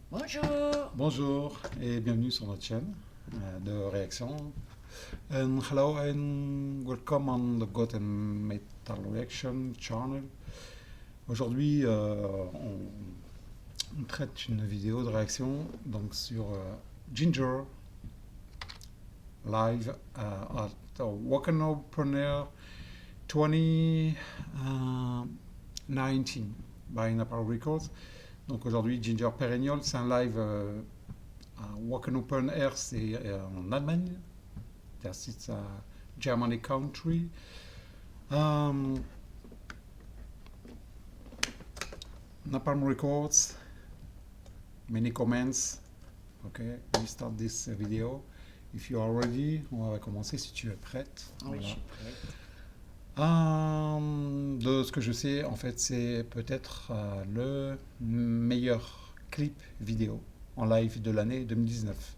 Bonjour. Bonjour et bienvenue sur notre chaîne de réaction. And hello and welcome on the God and Metal Reaction channel. Aujourd'hui, on traite une vidéo de réaction donc sur Ginger live at Wacken Open Air 2019 by Napalm Records. Donc aujourd'hui, Ginger Perennial, c'est un live à Wacken Open Air, c'est en Allemagne. C'est à Germany Country. Napalm Records, many comments. Okay, we start this video. If you are ready, on va commencer si tu es prête. Oui, Voilà. je suis prêt. De ce que je sais, en fait, c'est peut-être le meilleur clip vidéo en live de l'année 2019.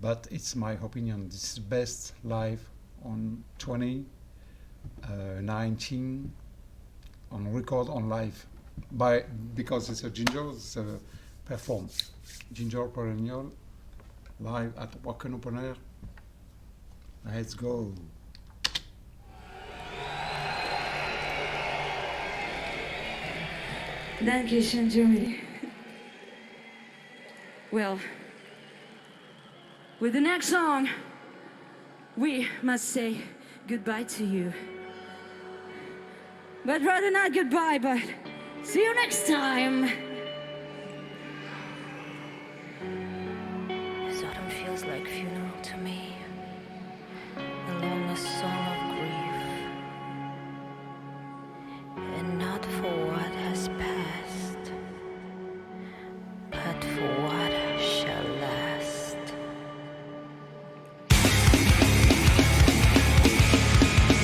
But it's my opinion. This is best live on 2019 on record on live because it's a Ginger perform. Ginger Perennial live at Wacken Open Air. Let's go. Dankeschön, Germany. Well, with the next song, we must say goodbye to you. But rather not goodbye, but see you next time. This autumn feels like funeral to me, the longest song of grief, and not for what has passed, but for what shall last.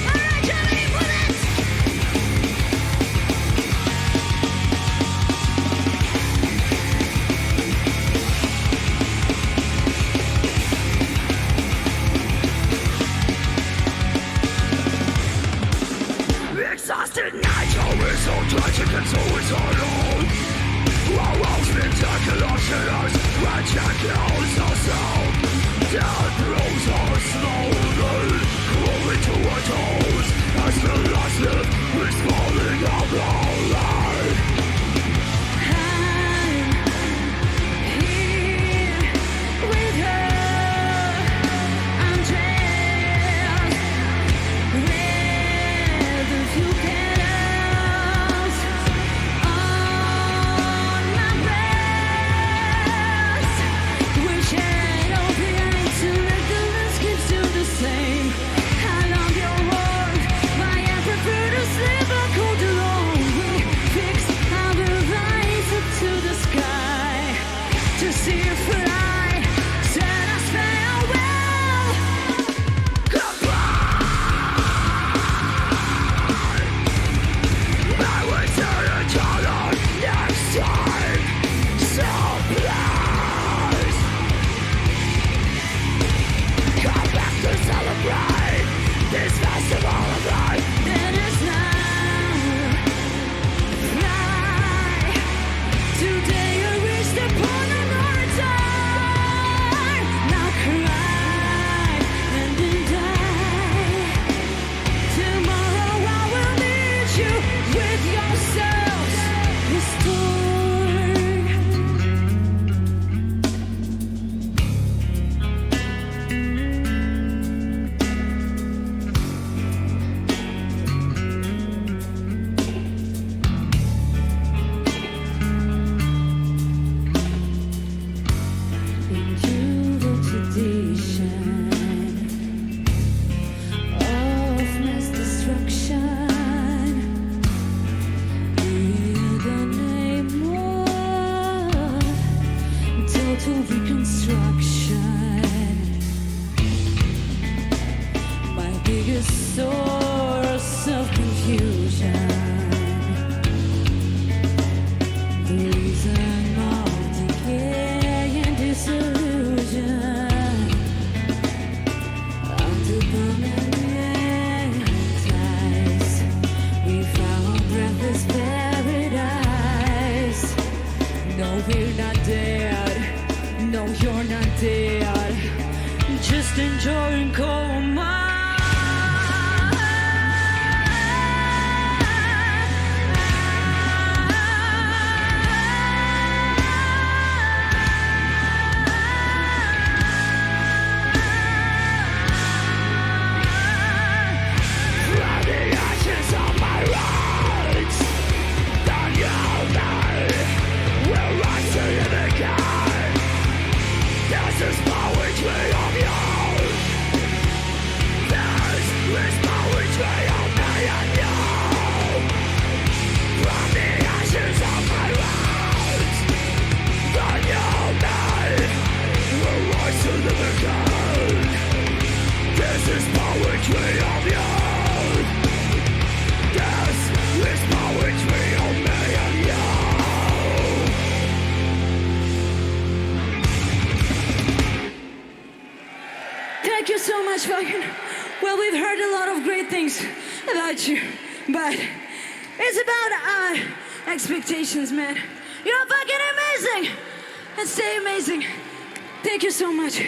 All right, Germany, pull it! No, we're not dead. No, you're not dead. Just enjoying coma. Thank you so much, fucking. Well, we've heard a lot of great things about you, but it's about our expectations, man. You're fucking amazing, and stay amazing. Thank you so much,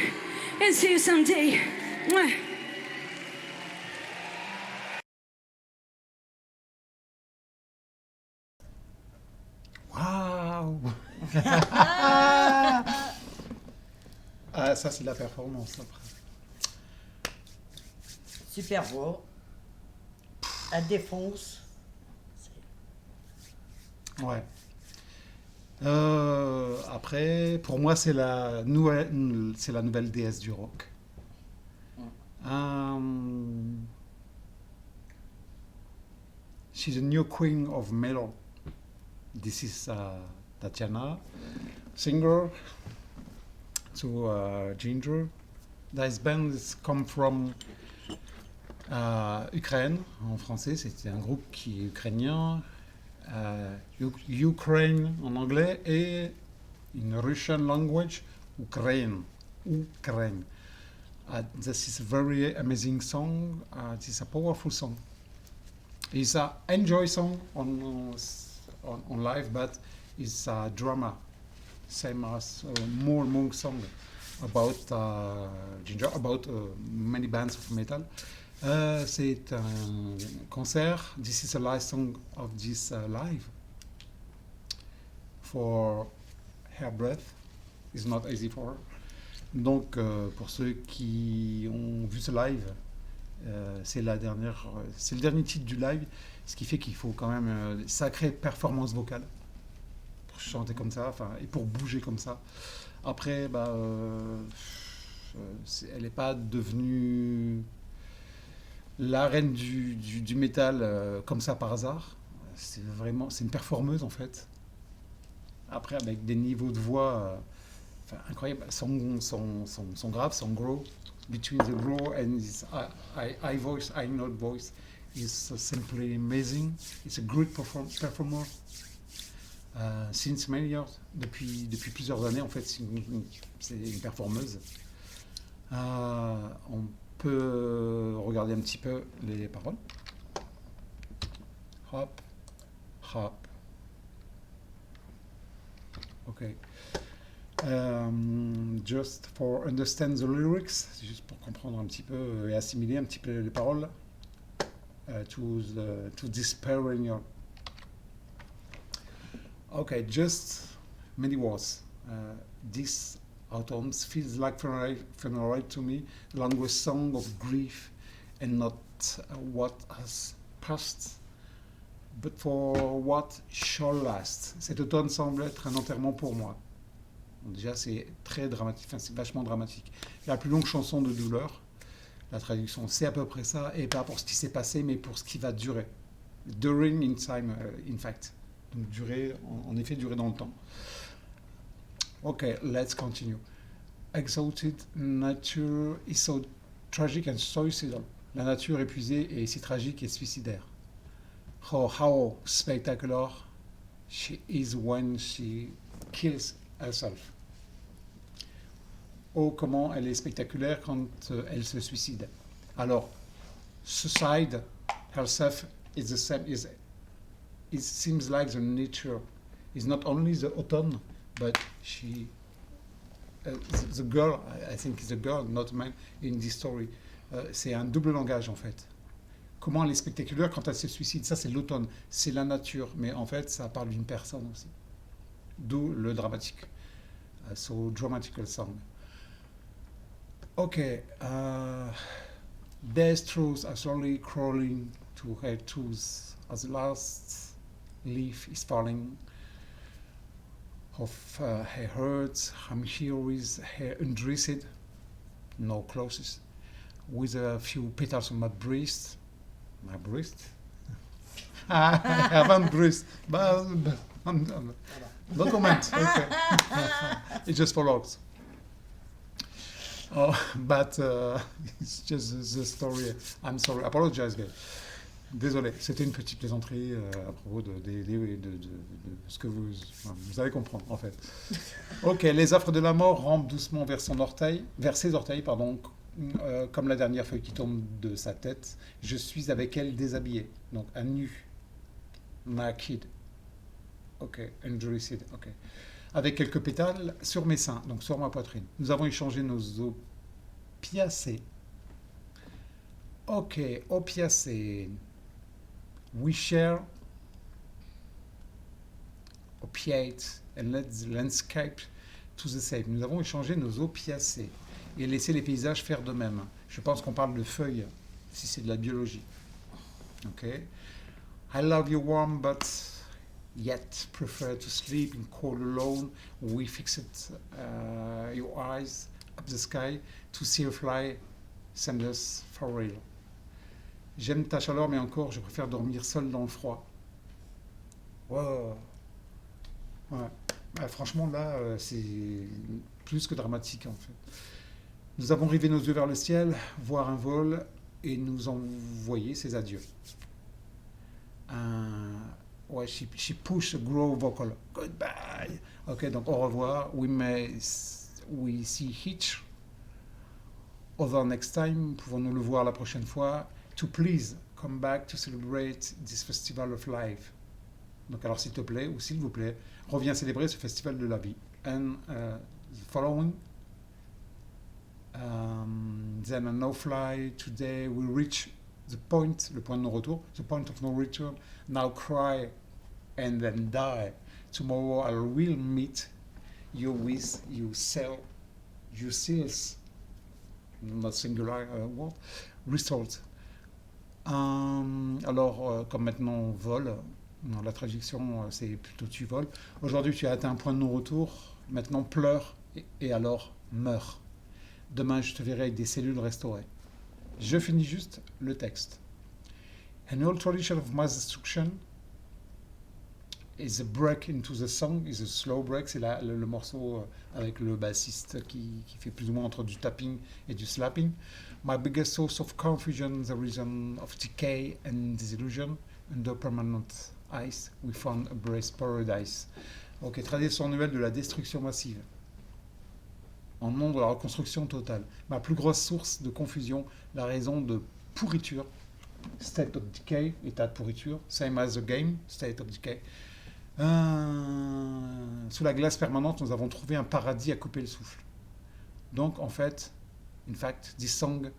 and see you someday. Mwah. Waouh. Ah, ça c'est de la performance après. Super voix. Elle défonce. Ouais. Après, pour moi, c'est la nouvelle déesse du rock. She's a new queen of metal. This is Tatiana, singer to Ginger. This band come from Ukraine, en français, c'est un groupe qui est ukrainien, Ukraine en anglais, et in Russian language, Ukraine. This is a very amazing song. This is a powerful song. It's an enjoy song on live, but it's a drama, same as more Monk song about Ginger, about many bands of metal. C'est un concert. This is the last song of this live. For her breath, it's not easy for her. Donc, pour ceux qui ont vu ce live, c'est le dernier titre du live, ce qui fait qu'il faut quand même une sacrée performance vocale pour chanter comme ça, et pour bouger comme ça. Après, elle n'est pas devenue la reine du métal comme ça par hasard. C'est une performeuse en fait. Après, avec des niveaux de voix incroyables, son grave, son growl, between the growl and his high voice, high note voice, is simply amazing. It's a great performer. Since many years, depuis plusieurs années en fait, c'est une performeuse. On peut regarder un petit peu les paroles. Hop, hop. Okay. Just for understand the lyrics, juste pour comprendre un petit peu et assimiler un petit peu les paroles. To despair in your. Okay, just many words. This autumn feels like funeral to me, the longest song of grief, and not what has passed, but for what shall last. Cet automne semble être un enterrement pour moi. Donc déjà, c'est très dramatique, c'est vachement dramatique. La plus longue chanson de douleur. La traduction, c'est à peu près ça, et pas pour ce qui s'est passé, mais pour ce qui va durer. During in time, in fact. Donc durer, en effet, durer dans le temps. Okay, let's continue. Exhausted nature is so tragic and suicidal. La nature épuisée est si tragique et suicidaire. How spectacular she is when she kills herself. Oh, comment elle est spectaculaire quand elle se suicide. Alors, suicide herself is the same. It seems like the nature is not only the autumn, but the girl, I think it's a girl, not a man, in this story. C'est un double langage en fait. Comment elle est spectaculaire quand elle se suicide, ça c'est l'automne, c'est la nature, mais en fait ça parle d'une personne aussi. D'où le dramatique. So dramatical song. Okay, Death throws are slowly crawling to her toes as the last leaf is falling off her heart. I'm here with her undressed, no clothes, with a few petals on my breast. My breast? I haven't breast. But, no comment. Okay. It just follows. Oh, but it's just the story. I'm sorry. Apologize, guys. Désolé, c'était une petite plaisanterie à propos de ce que vous allez comprendre en fait. Ok, les affres de la mort rampent doucement vers ses orteils, comme la dernière feuille qui tombe de sa tête. Je suis avec elle déshabillée, donc à nu, naked. Ok, undressed. Ok, avec quelques pétales sur mes seins, donc sur ma poitrine. Nous avons échangé nos opiacés. Ok, opiacés. We share opiates and let the landscape to the same. Nous avons échangé nos opiacés et laissé les paysages faire de même. Je pense qu'on parle de feuilles, si c'est de la biologie. Ok. I love you warm, but yet prefer to sleep in cold alone. We fixed your eyes up the sky to see a fly send us for real. J'aime ta chaleur, mais encore, je préfère dormir seul dans le froid. Wow. Ouais. Franchement, là, c'est plus que dramatique, en fait. Nous avons rivé nos yeux vers le ciel, voir un vol, et nous envoyer ses adieux. Ouais, she pushed a grow vocal. Goodbye. Ok, donc au revoir. We see each other next time. Pouvons-nous le voir la prochaine fois? To please come back to celebrate this festival of life. Donc alors s'il te plaît ou s'il vous plaît, reviens célébrer ce festival de la vie. And the following, then a no fly today we reach the point, le point de non-retour, the point of no return. Now cry and then die. Tomorrow I will meet you with you seals, not singular word, result. Alors, comme maintenant on vole, la traduction c'est plutôt tu voles. Aujourd'hui tu as atteint un point de non-retour, maintenant pleure et alors meurs. Demain je te verrai avec des cellules restaurées. Je finis juste le texte. An old tradition of mass destruction is a break into the song, is a slow break, c'est le morceau avec le bassiste qui fait plus ou moins entre du tapping et du slapping. My biggest source of confusion, the reason of decay and disillusion, under permanent ice, we found a braced paradise. Ok, tradition nouvelle de la destruction massive. En nom de la reconstruction totale. Ma plus grosse source de confusion, la raison de pourriture, state of decay, état de pourriture, same as the game, state of decay. Sous la glace permanente, nous avons trouvé un paradis à couper le souffle. Donc, en fait, in fact, this song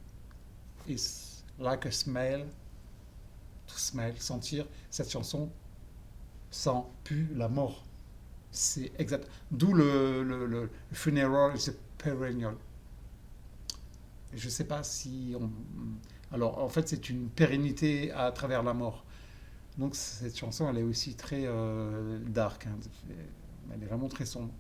is like a smell, to smell, sentir. Cette chanson sent, pue la mort. C'est exact. D'où le funeral is a perennial. Je ne sais pas si on... Alors, en fait, c'est une pérennité à travers la mort. Donc, cette chanson, elle est aussi très dark. Hein. Elle est vraiment très sombre.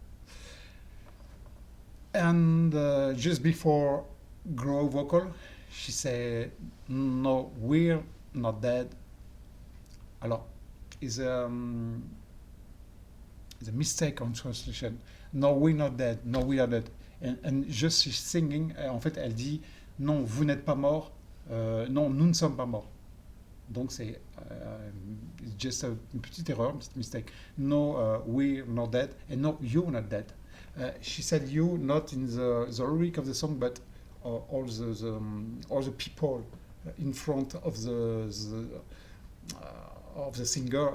And just before grow vocal, she said, "No, we're not dead." Alors, is a mistake on translation. No, we're not dead. No, we are dead. And just singing, en fait, elle dit, non, vous n'êtes pas mort. Non, nous ne sommes pas morts. Donc c'est just une petite erreur, une petite mistake. No, we're not dead. And no, you're not dead. She said you, not in the lyric of the song, but all the people in front of the singer,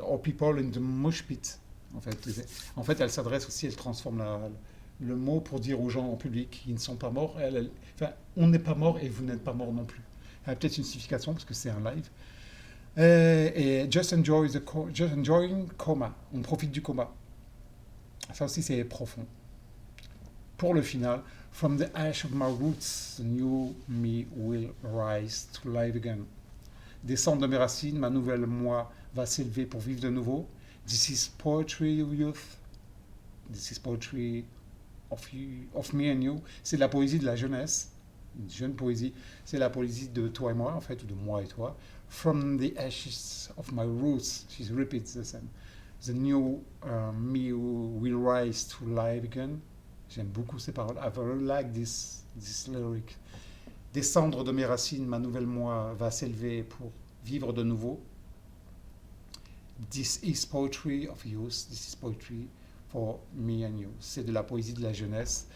or people in the mosh pit. En fait, elle s'adresse aussi, elle transforme le mot pour dire aux gens en public qu'ils ne sont pas morts. Enfin, on n'est pas mort et vous n'êtes pas mort non plus. Elle a peut-être une signification parce que c'est un live. Et just enjoying coma. On profite du coma. Ça aussi, c'est profond. Pour le final, from the ash of my roots, the new me will rise to life again. Descendre de mes racines, ma nouvelle moi va s'élever pour vivre de nouveau. This is poetry of youth. This is poetry of me and you. C'est la poésie de la jeunesse, une jeune poésie. C'est la poésie de toi et moi, en fait, ou de moi et toi. From the ashes of my roots, she repeats the same. The new me will rise to life again. J'aime beaucoup ces paroles. I very like this lyric. Descendre de mes racines, ma nouvelle moi va s'élever pour vivre de nouveau. This is poetry of youth. This is poetry for me and you. C'est de la poésie de la jeunesse,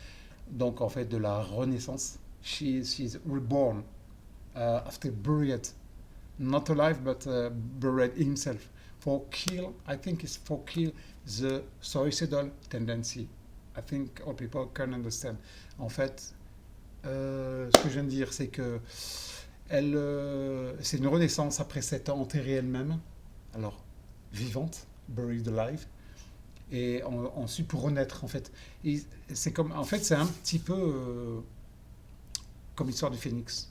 donc en fait de la renaissance. She is reborn after buried, not alive but buried himself. I think it's for kill the suicidal tendency. I think all people can understand. En fait, ce que je viens de dire, c'est que c'est une renaissance après s'être enterrée elle-même, alors vivante, buried alive, et ensuite pour renaître en fait. Et c'est comme, en fait, c'est un petit peu comme l'histoire du phénix.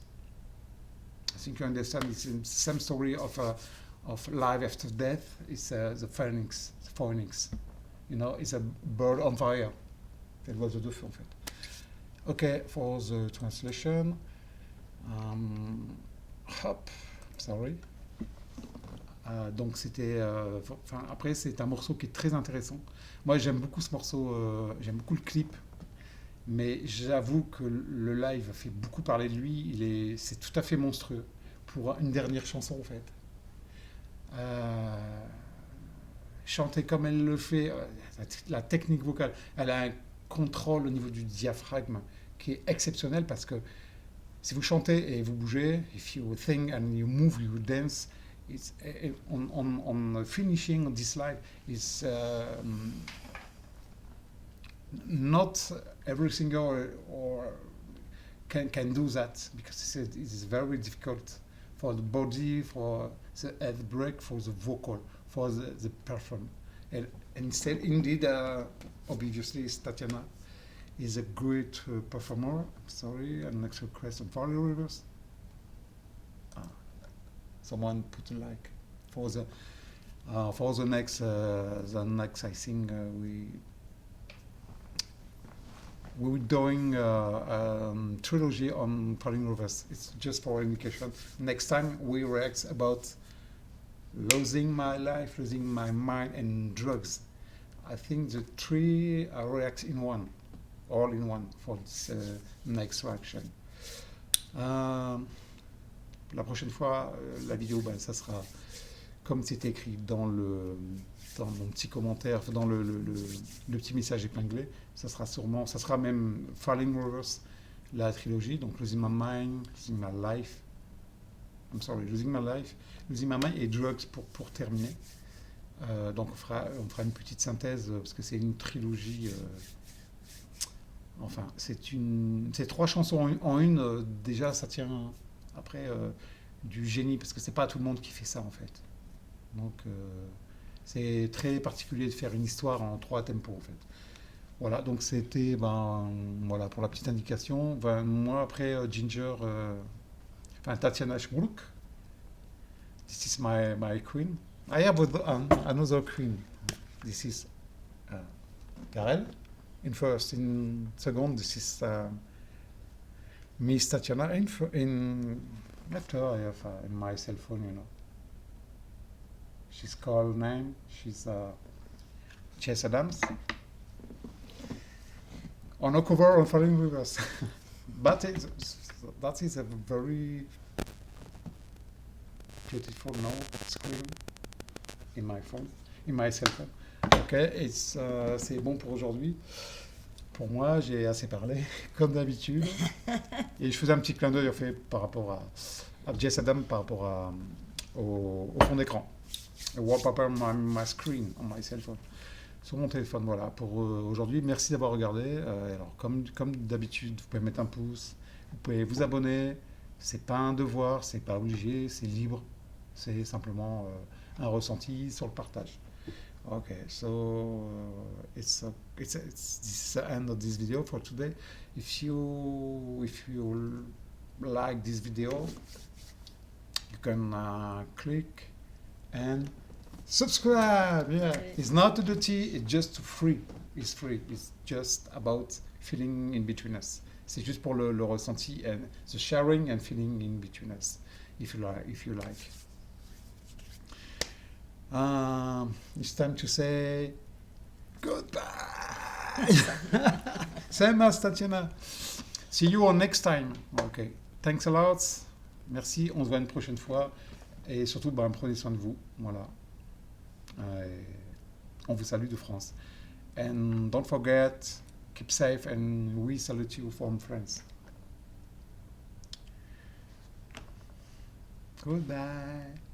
I think you understand. It's the same story of life after death. It's the phoenix. The phoenix. You know, it's a bird on fire. C'est l'oiseau de feu en fait. Okay, for the translation. Sorry. Donc c'était, après c'est un morceau qui est très intéressant. Moi j'aime beaucoup ce morceau, j'aime beaucoup le clip, mais j'avoue que le live fait beaucoup parler de lui. C'est tout à fait monstrueux pour une dernière chanson en fait. Chanter comme elle le fait, la technique vocale, elle a un contrôle au niveau du diaphragme qui est exceptionnel parce que si vous chantez et vous bougez, if you think and you move, you dance, it's on finishing this live is not every singer or can do that because it is very difficult for the body, for the head break, for the vocal, for the perform. And indeed, obviously, Tatiana is a great performer. Sorry, an extra question for the rivers. Someone put a like for the next. I think we're doing trilogy on Falling Rivers. It's just for indication. Next time we react about losing my life, losing my mind, and drugs. I think the three react in one, all in one for this next reaction. La prochaine fois, la vidéo, ça sera comme c'est écrit dans mon petit commentaire, dans le petit message épinglé. Ça sera même Falling Rivers, la trilogie, donc Losing My Mind, Losing My Life. I'm sorry, Losing My Life, Losing My Mind et Drugs pour terminer. Donc on fera une petite synthèse parce que c'est une trilogie. Enfin, c'est 3 chansons en une. Déjà, ça tient après du génie parce que c'est pas tout le monde qui fait ça en fait. Donc c'est très particulier de faire une histoire en 3 tempos en fait. Voilà, donc c'était voilà pour la petite indication. Moi après Ginger, Tatiana Schmulk. This is my queen. I have another queen. This is Karel. In first, in second, this is Miss Tatiana. After I have in my cell phone, you know. She's called name. She's Chess Adams. On a cover on Falling Rivers. That is a very beautiful screen in my phone, in my cell phone. Ok, c'est bon pour aujourd'hui. Pour moi, j'ai assez parlé, comme d'habitude. Et je faisais un petit clin d'œil en fait, par rapport à Jess Adam, par rapport au fond d'écran. A wallpaper on my screen, on my cell phone. sur mon téléphone. Voilà, pour aujourd'hui. Merci d'avoir regardé. Alors, comme d'habitude, vous pouvez mettre un pouce, vous pouvez vous abonner. C'est pas un devoir, c'est pas obligé, c'est libre. C'est simplement un ressenti sur le partage. Okay, so this is the end of this video for today. If you like this video, you can click and subscribe. Yeah, it's not to duty, it's just free. It's free. It's just about feeling in between us. C'est juste pour le ressenti and the sharing and feeling in between us. If you like. It's time to say goodbye. Same as Tatiana. See you on next time. Okay. Thanks a lot. Merci. On se voit une prochaine fois. Et surtout, prenez soin de vous. Voilà. On vous salue de France. And don't forget, keep safe and we salute you from France. Goodbye.